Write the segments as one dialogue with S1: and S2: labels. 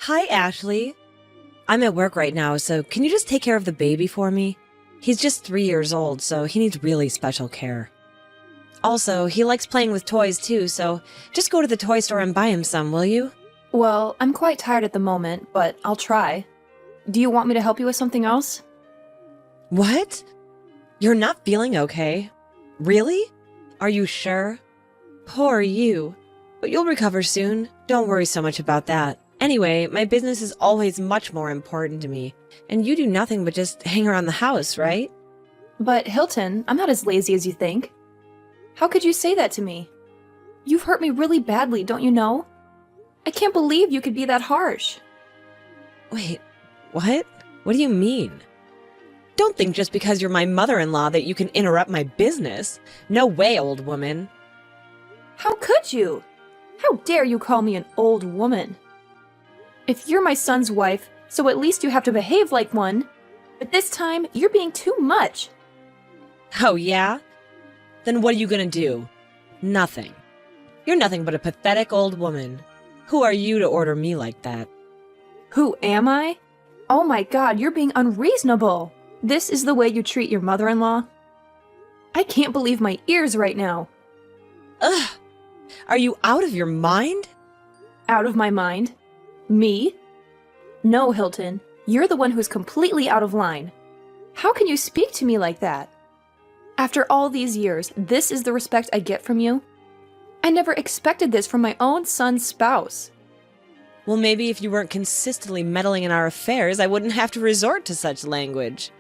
S1: Hi, Ashley. I'm at work right now, so can you just take care of the baby for me? He's just 3 years old, so he needs really special care. Also, he likes playing with toys too, so just go to the toy store and buy him some, will you?
S2: Well, I'm quite tired at the moment, but I'll try. Do you want me to help you with something else?
S1: What? You're not feeling okay? Really? Are you sure? Poor you. But you'll recover soon. Don't worry so much about that. Anyway, my business is always much more important to me, and you do nothing but just hang around the house, right?
S2: But Hilton, I'm not as lazy as you think. How could you say that to me? You've hurt me really badly, don't you know? I can't believe you could be that harsh.
S1: Wait, what? What do you mean? Don't think just because you're my mother-in-law that you can interrupt my business. No way, old woman.
S2: How could you? How dare you call me an old woman? If you're my son's wife, so at least you have to behave like one. But this time, you're being too much.
S1: Oh, yeah? Then what are you gonna do? Nothing. You're nothing but a pathetic old woman. Who are you to order me like that?
S2: Who am I? Oh my god, you're being unreasonable. This is the way you treat your mother-in-law? I can't believe my ears right now.
S1: Ugh! Are you out of your mind?
S2: Out of my mind? Me? No, Hilton. You're the one who's completely out of line. How can you speak to me like that? After all these years, this is the respect I get from you? I never expected this from my own son's spouse.
S1: Well, maybe if you weren't consistently meddling in our affairs, I wouldn't have to resort to such language.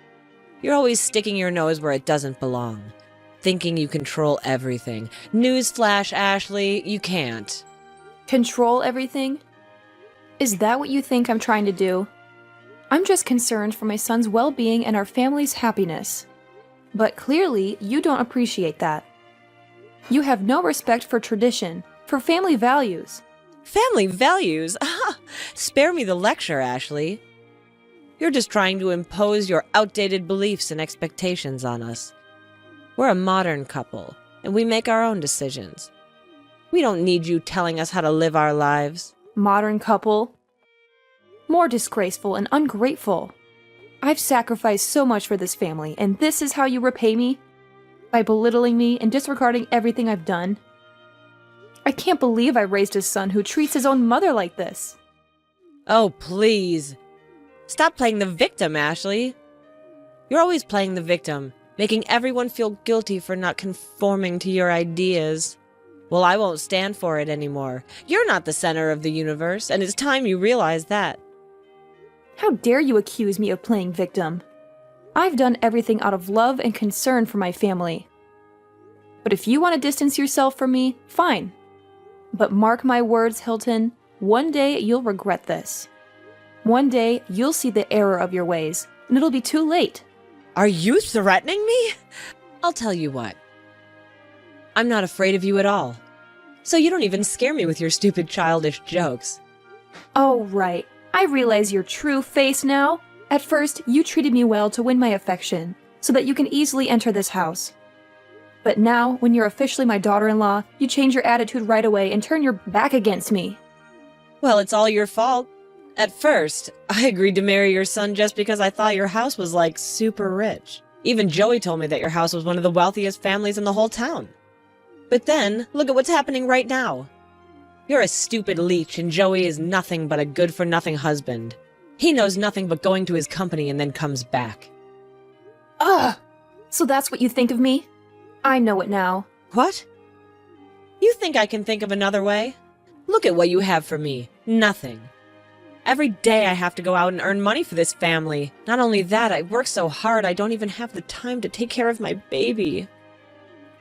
S1: You're always sticking your nose where it doesn't belong, thinking you control everything. Newsflash, Ashley, you can't.
S2: Control everything? Is that what you think I'm trying to do? I'm just concerned for my son's well-being and our family's happiness. But clearly, you don't appreciate that. You have no respect for tradition, for family values.
S1: Family values? Spare me the lecture, Ashley. You're just trying to impose your outdated beliefs and expectations on us. We're a modern couple, and we make our own decisions. We don't need you telling us how to live our lives.
S2: Modern couple? More disgraceful and ungrateful. I've sacrificed so much for this family, and this is how you repay me? By belittling me and disregarding everything I've done? I can't believe I raised a son who treats his own mother like this.
S1: Oh, please. Stop playing the victim, Ashley. You're always playing the victim, making everyone feel guilty for not conforming to your ideas. Well, I won't stand for it anymore. You're not the center of the universe, and it's time you realize that.
S2: How dare you accuse me of playing victim? I've done everything out of love and concern for my family. But if you want to distance yourself from me, fine. But mark my words, Hilton, one day you'll regret this. One day you'll see the error of your ways, and it'll be too late.
S1: Are you threatening me? I'll tell you what. I'm not afraid of you at all. So you don't even scare me with your stupid childish jokes.
S2: Oh, right. I realize your true face now. At first, you treated me well to win my affection, so that you can easily enter this house. But now, when you're officially my daughter-in-law, you change your attitude right away and turn your back against me.
S1: Well, it's all your fault. At first, I agreed to marry your son just because I thought your house was, like, super rich. Even Joey told me that your house was one of the wealthiest families in the whole town. But then, look at what's happening right now. You're a stupid leech, and Joey is nothing but a good-for-nothing husband. He knows nothing but going to his company and then comes back.
S2: Ugh! So that's what you think of me? I know it now.
S1: What? You think I can think of another way? Look at what you have for me. Nothing. Every day I have to go out and earn money for this family. Not only that, I work so hard I don't even have the time to take care of my baby.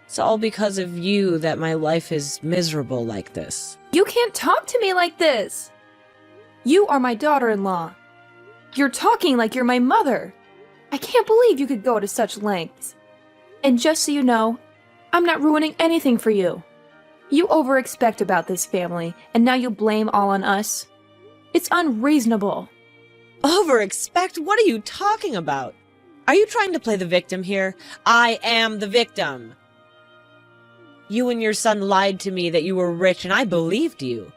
S1: It's all because of you that my life is miserable like this.
S2: You can't talk to me like this! You are my daughter-in-law. You're talking like you're my mother. I can't believe you could go to such lengths. And just so you know, I'm not ruining anything for you. You over-expect about this family, and now you blame all on us. It's unreasonable.
S1: Over-expect? What are you talking about? Are you trying to play the victim here? I am the victim. You and your son lied to me that you were rich, and I believed you.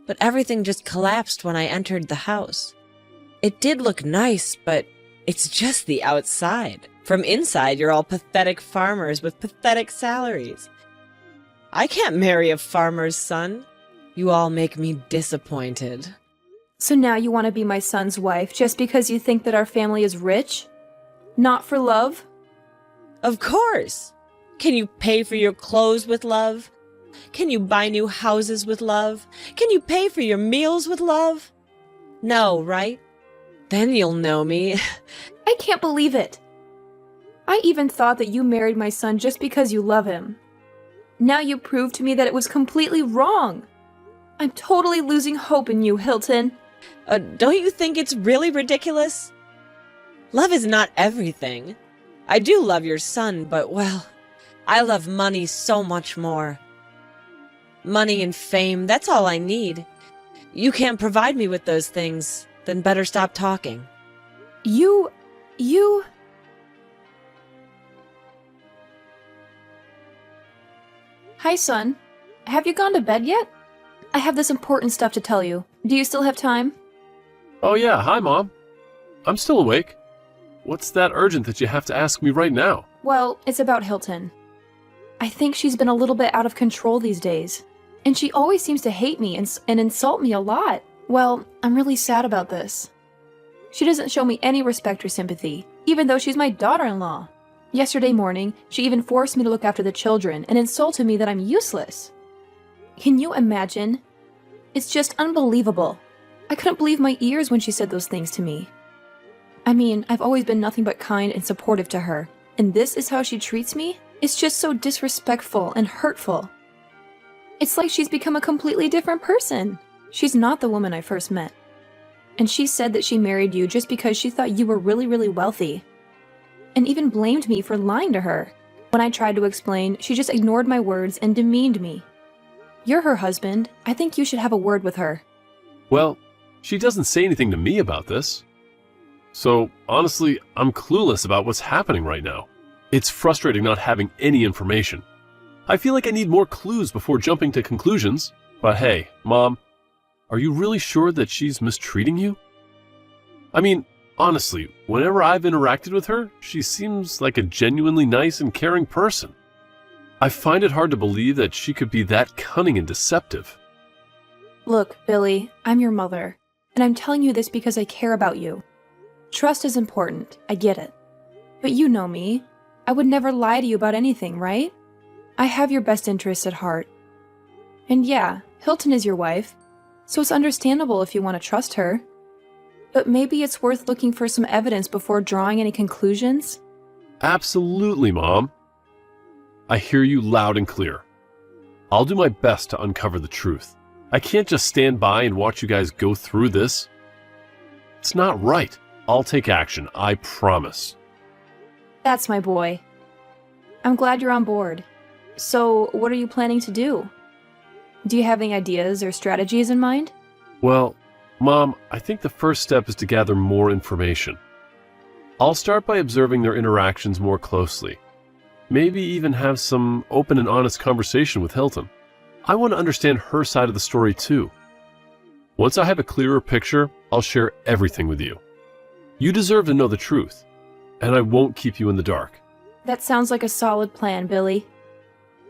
S1: But everything just collapsed when I entered the house. It did look nice, but it's just the outside. From inside, you're all pathetic farmers with pathetic salaries. I can't marry a farmer's son. You all make me disappointed.
S2: So now you want to be my son's wife just because you think that our family is rich? Not for love?
S1: Of course! Can you pay for your clothes with love? Can you buy new houses with love? Can you pay for your meals with love? No, right? Then you'll know me.
S2: I can't believe it. I even thought that you married my son just because you love him. Now you prove to me that it was completely wrong. I'm totally losing hope in you, Hilton.
S1: Don't you think it's really ridiculous? Love is not everything. I do love your son, but, well, I love money so much more. Money and fame, that's all I need. You can't provide me with those things, then better stop talking.
S2: You... Hi, son. Have you gone to bed yet? I have this important stuff to tell you. Do you still have time?
S3: Oh yeah, hi Mom. I'm still awake. What's that urgent that you have to ask me right now?
S2: Well, it's about Hilton. I think she's been a little bit out of control these days. And she always seems to hate me and insult me a lot. Well, I'm really sad about this. She doesn't show me any respect or sympathy, even though she's my daughter-in-law. Yesterday morning, she even forced me to look after the children and insulted me that I'm useless. Can you imagine? It's just unbelievable. I couldn't believe my ears when she said those things to me. I mean, I've always been nothing but kind and supportive to her, and this is how she treats me? It's just so disrespectful and hurtful. It's like she's become a completely different person. She's not the woman I first met. And she said that she married you just because she thought you were really, really wealthy. And even blamed me for lying to her. When I tried to explain, she just ignored my words and demeaned me. You're her husband. I think you should have a word with her.
S3: Well, she doesn't say anything to me about this. So, honestly, I'm clueless about what's happening right now. It's frustrating not having any information. I feel like I need more clues before jumping to conclusions. But hey, Mom, are you really sure that she's mistreating you? I mean, honestly, whenever I've interacted with her, she seems like a genuinely nice and caring person. I find it hard to believe that she could be that cunning and deceptive.
S2: Look, Billy, I'm your mother, and I'm telling you this because I care about you. Trust is important, I get it. But you know me. I would never lie to you about anything, right? I have your best interests at heart. And yeah, Hilton is your wife, so it's understandable if you want to trust her. But maybe it's worth looking for some evidence before drawing any conclusions?
S3: Absolutely, Mom. I hear you loud and clear. I'll do my best to uncover the truth. I can't just stand by and watch you guys go through this. It's not right. I'll take action, I promise.
S2: That's my boy. I'm glad you're on board. So, what are you planning to do? Do you have any ideas or strategies in mind?
S3: Well, Mom, I think the first step is to gather more information. I'll start by observing their interactions more closely. Maybe even have some open and honest conversation with Hilton. I want to understand her side of the story too. Once I have a clearer picture, I'll share everything with you. You deserve to know the truth, and I won't keep you in the dark.
S2: That sounds like a solid plan, Billy.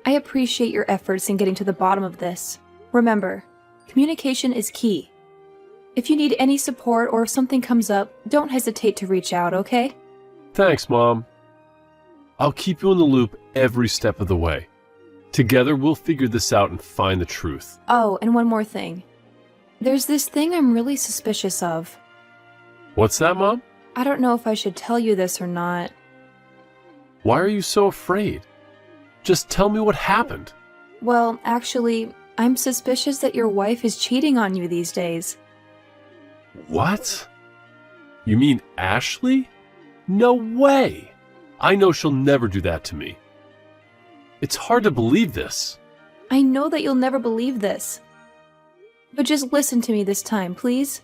S2: I appreciate your efforts in getting to the bottom of this. Remember, communication is key. If you need any support or if something comes up, don't hesitate to reach out, okay?
S3: Thanks, Mom. I'll keep you in the loop every step of the way. Together, we'll figure this out and find the truth.
S2: Oh, and one more thing. There's this thing I'm really suspicious of.
S3: What's that, Mom?
S2: I don't know if I should tell you this or not.
S3: Why are you so afraid? Just tell me what happened.
S2: Well, actually, I'm suspicious that your wife is cheating on you these days.
S3: What? You mean Ashley? No way! I know she'll never do that to me. It's hard to believe this.
S2: I know that you'll never believe this. But just listen to me this time, please.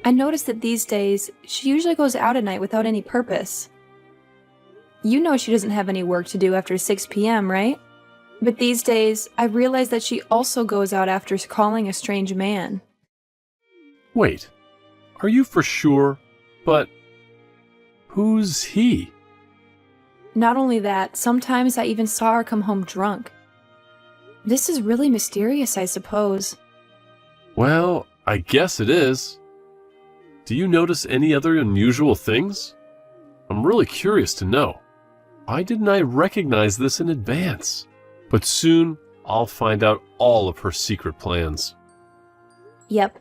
S2: I noticed that these days, she usually goes out at night without any purpose. You know she doesn't have any work to do after 6 p.m., right? But these days, I realize that she also goes out after calling a strange man.
S3: Wait, are you for sure? But who's he?
S2: Not only that, sometimes I even saw her come home drunk. This is really mysterious, I suppose.
S3: Well, I guess it is. Do you notice any other unusual things? I'm really curious to know. Why didn't I recognize this in advance? But soon, I'll find out all of her secret plans.
S2: Yep.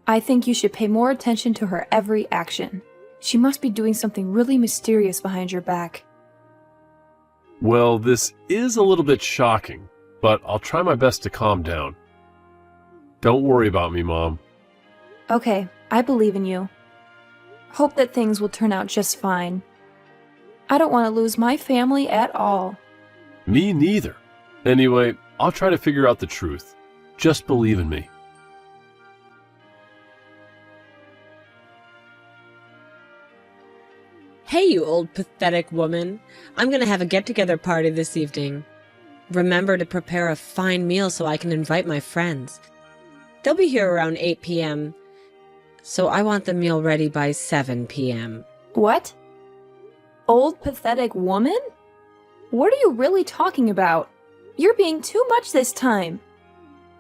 S2: I think you should pay more attention to her every action. She must be doing something really mysterious behind your back.
S3: Well, this is a little bit shocking, but I'll try my best to calm down. Don't worry about me, Mom.
S2: Okay, I believe in you. Hope that things will turn out just fine. I don't want to lose my family at all.
S3: Me neither. Anyway, I'll try to figure out the truth. Just believe in me.
S1: Hey, you old pathetic woman. I'm gonna have a get-together party this evening. Remember to prepare a fine meal so I can invite my friends. They'll be here around 8 p.m., so I want the meal ready by 7 p.m.
S2: What? Old pathetic woman? What are you really talking about? You're being too much this time.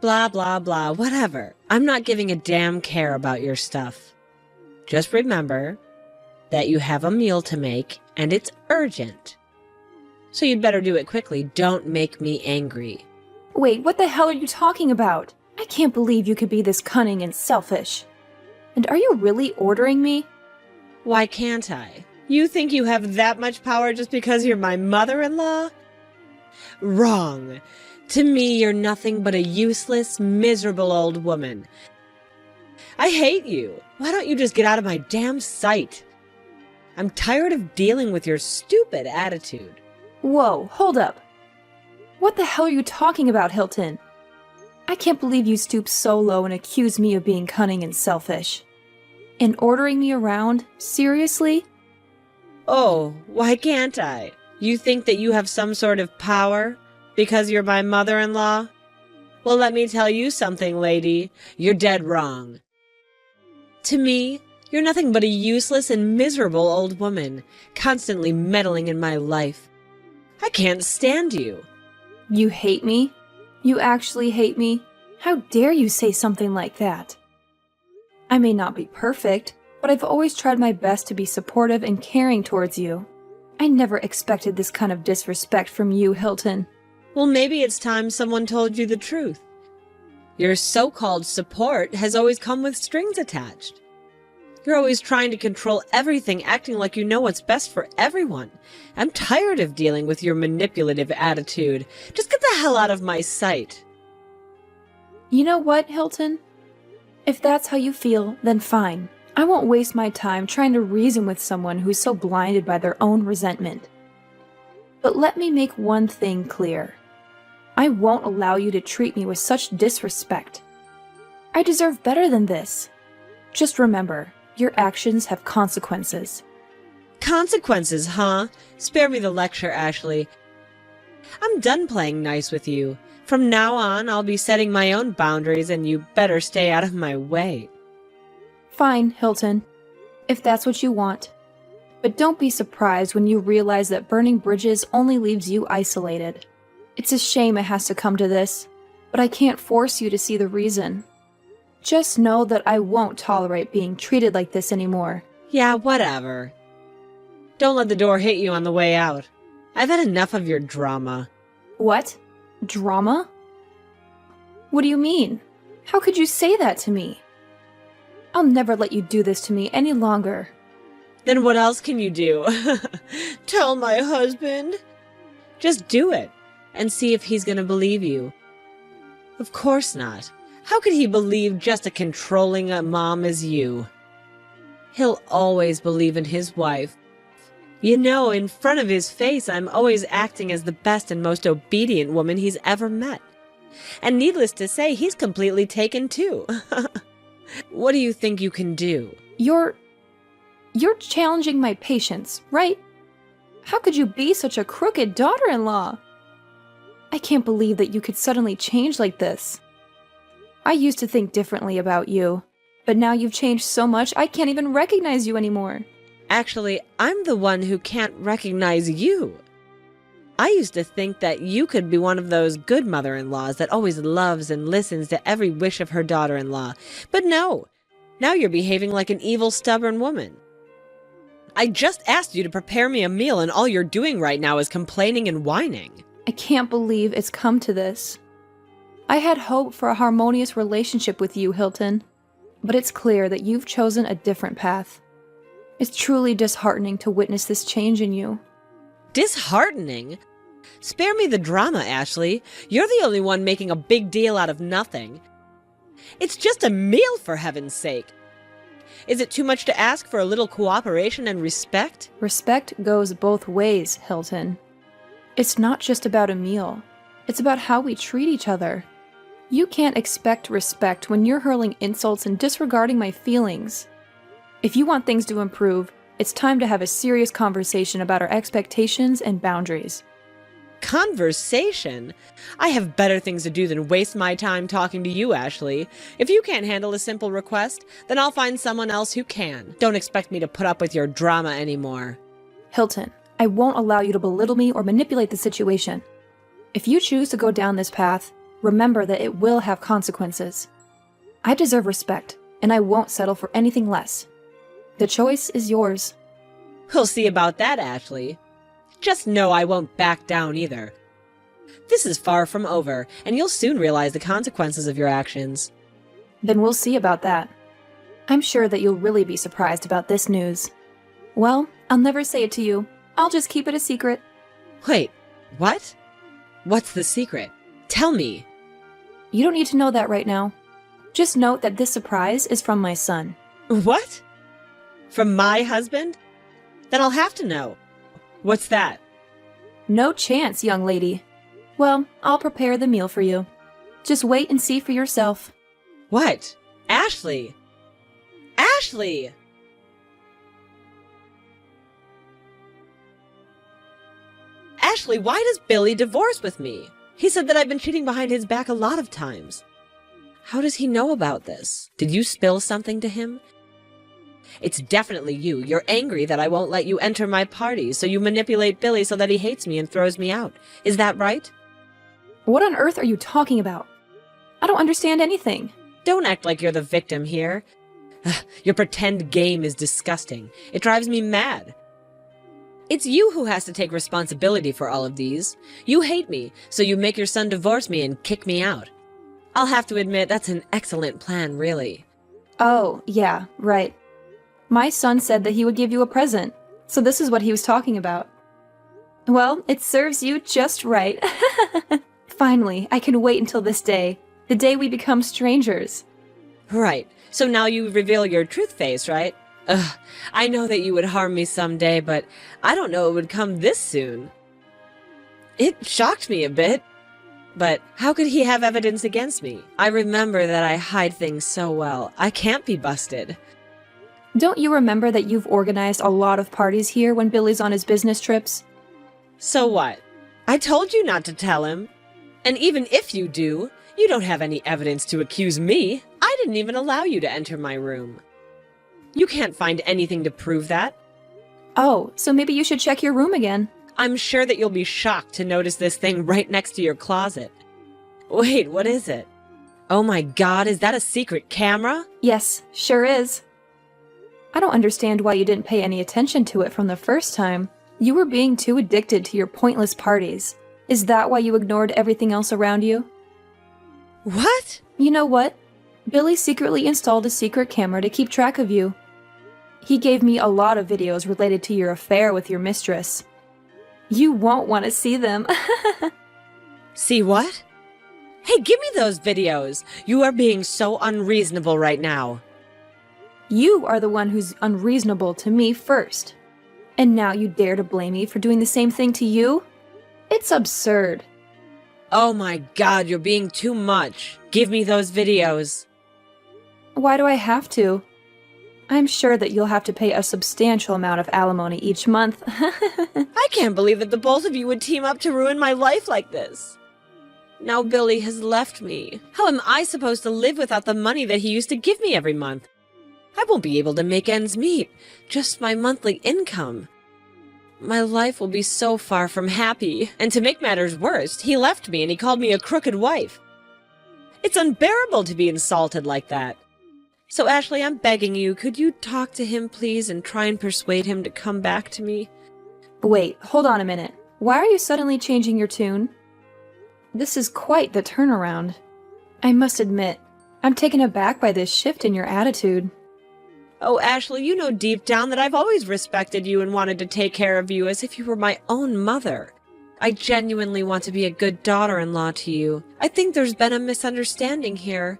S1: Blah, blah, blah, whatever. I'm not giving a damn care about your stuff. Just remember that you have a meal to make, and it's urgent. So you'd better do it quickly. Don't make me angry.
S2: Wait, what the hell are you talking about? I can't believe you could be this cunning and selfish. And are you really ordering me?
S1: Why can't I? You think you have that much power just because you're my mother-in-law? Wrong. To me, you're nothing but a useless, miserable old woman. I hate you. Why don't you just get out of my damn sight? I'm tired of dealing with your stupid attitude.
S2: Whoa, hold up. What the hell are you talking about, Hilton? I can't believe you stooped so low and accused me of being cunning and selfish. And ordering me around? Seriously?
S1: Oh, why can't I? You think that you have some sort of power because you're my mother-in-law? Well, let me tell you something, lady. You're dead wrong. To me, you're nothing but a useless and miserable old woman, constantly meddling in my life. I can't stand you.
S2: You hate me? You actually hate me? How dare you say something like that? I may not be perfect, but I've always tried my best to be supportive and caring towards you. I never expected this kind of disrespect from you, Hilton.
S1: Well, maybe it's time someone told you the truth. Your so-called support has always come with strings attached. You're always trying to control everything, acting like you know what's best for everyone. I'm tired of dealing with your manipulative attitude. Just get the hell out of my sight.
S2: You know what, Hilton? If that's how you feel, then fine. I won't waste my time trying to reason with someone who's so blinded by their own resentment. But let me make one thing clear. I won't allow you to treat me with such disrespect. I deserve better than this. Just remember, your actions have consequences.
S1: Consequences, huh? Spare me the lecture, Ashley. I'm done playing nice with you. From now on, I'll be setting my own boundaries, and you better stay out of my way.
S2: Fine, Hilton, if that's what you want. But don't be surprised when you realize that burning bridges only leaves you isolated. It's a shame it has to come to this, but I can't force you to see the reason. Just know that I won't tolerate being treated like this anymore.
S1: Yeah, whatever. Don't let the door hit you on the way out. I've had enough of your drama.
S2: What? Drama? What do you mean? How could you say that to me? I'll never let you do this to me any longer.
S1: Then what else can you do? Tell my husband? Just do it, and see if he's gonna believe you. Of course not. How could he believe just a controlling mom as you? He'll always believe in his wife. You know, in front of his face, I'm always acting as the best and most obedient woman he's ever met. And needless to say, he's completely taken too. What do you think you can do?
S2: You're challenging my patience, right? How could you be such a crooked daughter-in-law? I can't believe that you could suddenly change like this. I used to think differently about you, but now you've changed so much I can't even recognize you anymore.
S1: Actually, I'm the one who can't recognize you. I used to think that you could be one of those good mother-in-laws that always loves and listens to every wish of her daughter-in-law. But no, now you're behaving like an evil, stubborn woman. I just asked you to prepare me a meal and all you're doing right now is complaining and whining.
S2: I can't believe it's come to this. I had hope for a harmonious relationship with you, Hilton, but it's clear that you've chosen a different path. It's truly disheartening to witness this change in you.
S1: Disheartening? Spare me the drama, Ashley. You're the only one making a big deal out of nothing. It's just a meal, for heaven's sake. Is it too much to ask for a little cooperation and respect?
S2: Respect goes both ways, Hilton. It's not just about a meal. It's about how we treat each other. You can't expect respect when you're hurling insults and disregarding my feelings. If you want things to improve, it's time to have a serious conversation about our expectations and boundaries.
S1: Conversation? I have better things to do than waste my time talking to you, Ashley. If you can't handle a simple request, then I'll find someone else who can. Don't expect me to put up with your drama anymore.
S2: Hilton, I won't allow you to belittle me or manipulate the situation. If you choose to go down this path, remember that it will have consequences. I deserve respect, and I won't settle for anything less. The choice is yours.
S1: We'll see about that, Ashley. Just know I won't back down either. This is far from over, and you'll soon realize the consequences of your actions.
S2: Then we'll see about that. I'm sure that you'll really be surprised about this news. Well, I'll never say it to you. I'll just keep it a secret.
S1: Wait, what? What's the secret? Tell me.
S2: You don't need to know that right now. Just note that this surprise is from my son.
S1: What? From my husband? Then I'll have to know. What's that?
S2: No chance, young lady. Well, I'll prepare the meal for you. Just wait and see for yourself.
S1: What? Ashley! Ashley! Ashley, why does Billy divorce with me? He said that I've been cheating behind his back a lot of times. How does he know about this? Did you spill something to him? It's definitely you. You're angry that I won't let you enter my party, so you manipulate Billy so that he hates me and throws me out. Is that right?
S2: What on earth are you talking about? I don't understand anything.
S1: Don't act like you're the victim here. Your pretend game is disgusting. It drives me mad. It's you who has to take responsibility for all of these. You hate me, so you make your son divorce me and kick me out. I'll have to admit that's an excellent plan, really.
S2: Oh, yeah, right. My son said that he would give you a present, so this is what he was talking about. Well, it serves you just right. Finally, I can wait until this day, the day we become strangers.
S1: Right, so now you reveal your truth face, right? Ugh, I know that you would harm me someday, but I don't know it would come this soon. It shocked me a bit. But how could he have evidence against me? I remember that I hide things so well. I can't be busted.
S2: Don't you remember that you've organized a lot of parties here when Billy's on his business trips?
S1: So what? I told you not to tell him. And even if you do, you don't have any evidence to accuse me. I didn't even allow you to enter my room. You can't find anything to prove that.
S2: Oh, so maybe you should check your room again.
S1: I'm sure that you'll be shocked to notice this thing right next to your closet. Wait, what is it? Oh my God, is that a secret camera?
S2: Yes, sure is. I don't understand why you didn't pay any attention to it from the first time. You were being too addicted to your pointless parties. Is that why you ignored everything else around you?
S1: What?
S2: You know what? Billy secretly installed a secret camera to keep track of you. He gave me a lot of videos related to your affair with your mistress. You won't want to see them.
S1: See what? Hey, give me those videos. You are being so unreasonable right now.
S2: You are the one who's unreasonable to me first. And now you dare to blame me for doing the same thing to you? It's absurd.
S1: Oh my God, you're being too much. Give me those videos.
S2: Why do I have to? I'm sure that you'll have to pay a substantial amount of alimony each month.
S1: I can't believe that the both of you would team up to ruin my life like this. Now Billy has left me. How am I supposed to live without the money that he used to give me every month? I won't be able to make ends meet, just my monthly income. My life will be so far from happy, and to make matters worse, he left me and he called me a crooked wife. It's unbearable to be insulted like that. So Ashley, I'm begging you, could you talk to him please and try and persuade him to come back to me?
S2: Wait, hold on a minute. Why are you suddenly changing your tune? This is quite the turnaround. I must admit, I'm taken aback by this shift in your attitude.
S1: Oh, Ashley, you know deep down that I've always respected you and wanted to take care of you as if you were my own mother. I genuinely want to be a good daughter-in-law to you. I think there's been a misunderstanding here.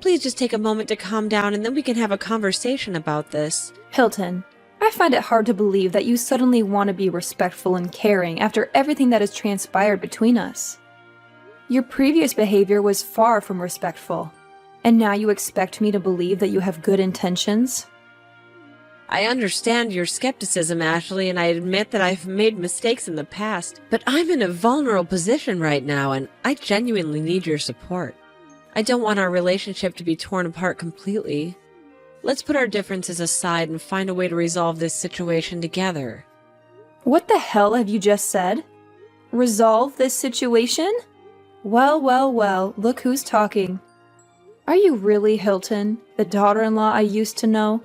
S1: Please just take a moment to calm down and then we can have a conversation about this.
S2: Hilton, I find it hard to believe that you suddenly want to be respectful and caring after everything that has transpired between us. Your previous behavior was far from respectful, and now you expect me to believe that you have good intentions?
S1: I understand your skepticism, Ashley, and I admit that I've made mistakes in the past, but I'm in a vulnerable position right now, and I genuinely need your support. I don't want our relationship to be torn apart completely. Let's put our differences aside and find a way to resolve this situation together.
S2: What the hell have you just said? Resolve this situation? Well, look who's talking. Are you really Hilton, the daughter-in-law I used to know?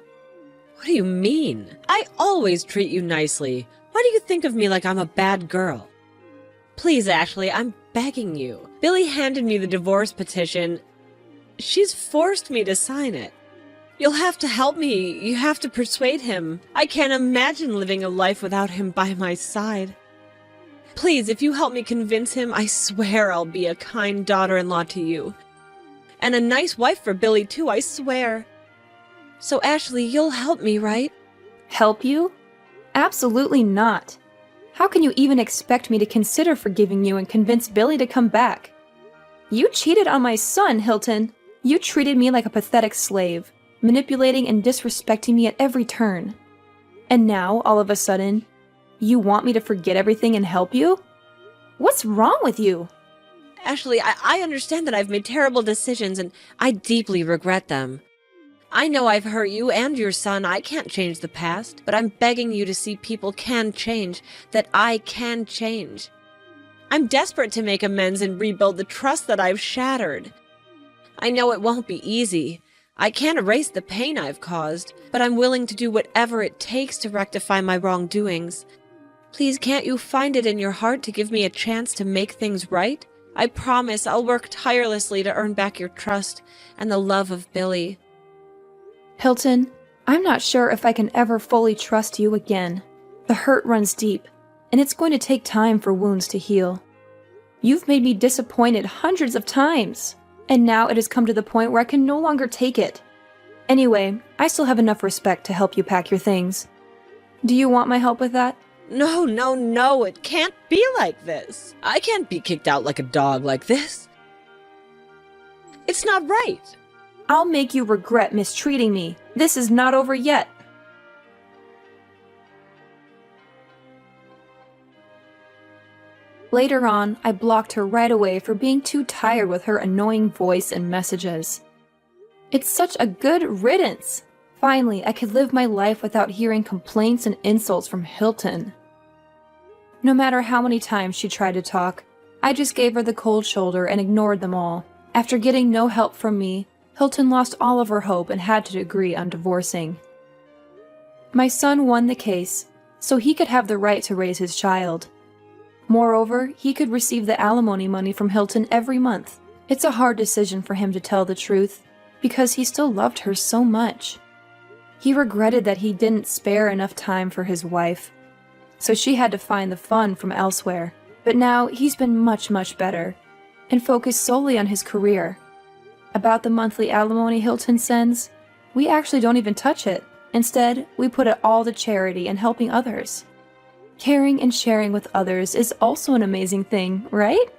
S1: What do you mean? I always treat you nicely. Why do you think of me like I'm a bad girl? Please, Ashley, I'm begging you. Billy handed me the divorce petition. She's forced me to sign it. You'll have to help me. You have to persuade him. I can't imagine living a life without him by my side. Please, if you help me convince him, I swear I'll be a kind daughter-in-law to you. And a nice wife for Billy, too, I swear. So, Ashley, you'll help me, right?
S2: Help you? Absolutely not. How can you even expect me to consider forgiving you and convince Billy to come back? You cheated on my son, Hilton. You treated me like a pathetic slave, manipulating and disrespecting me at every turn. And now, all of a sudden, you want me to forget everything and help you? What's wrong with you?
S1: Ashley, I understand that I've made terrible decisions and I deeply regret them. I know I've hurt you and your son. I can't change the past, but I'm begging you to see people can change, that I can change. I'm desperate to make amends and rebuild the trust that I've shattered. I know it won't be easy. I can't erase the pain I've caused, but I'm willing to do whatever it takes to rectify my wrongdoings. Please, can't you find it in your heart to give me a chance to make things right? I promise I'll work tirelessly to earn back your trust and the love of Billy.
S2: Hilton, I'm not sure if I can ever fully trust you again. The hurt runs deep, and it's going to take time for wounds to heal. You've made me disappointed hundreds of times, and now it has come to the point where I can no longer take it. Anyway, I still have enough respect to help you pack your things. Do you want my help with that?
S1: No, it can't be like this. I can't be kicked out like a dog like this. It's not right.
S2: I'll make you regret mistreating me. This is not over yet. Later on, I blocked her right away for being too tired with her annoying voice and messages. It's such a good riddance. Finally, I could live my life without hearing complaints and insults from Hilton. No matter how many times she tried to talk, I just gave her the cold shoulder and ignored them all. After getting no help from me, Hilton lost all of her hope and had to agree on divorcing. My son won the case, so he could have the right to raise his child. Moreover, he could receive the alimony money from Hilton every month. It's a hard decision for him to tell the truth, because he still loved her so much. He regretted that he didn't spare enough time for his wife, so she had to find the fun from elsewhere. But now he's been much better, and focused solely on his career. About the monthly alimony Hilton sends, we actually don't even touch it. Instead, we put it all to charity and helping others. Caring and sharing with others is also an amazing thing, right?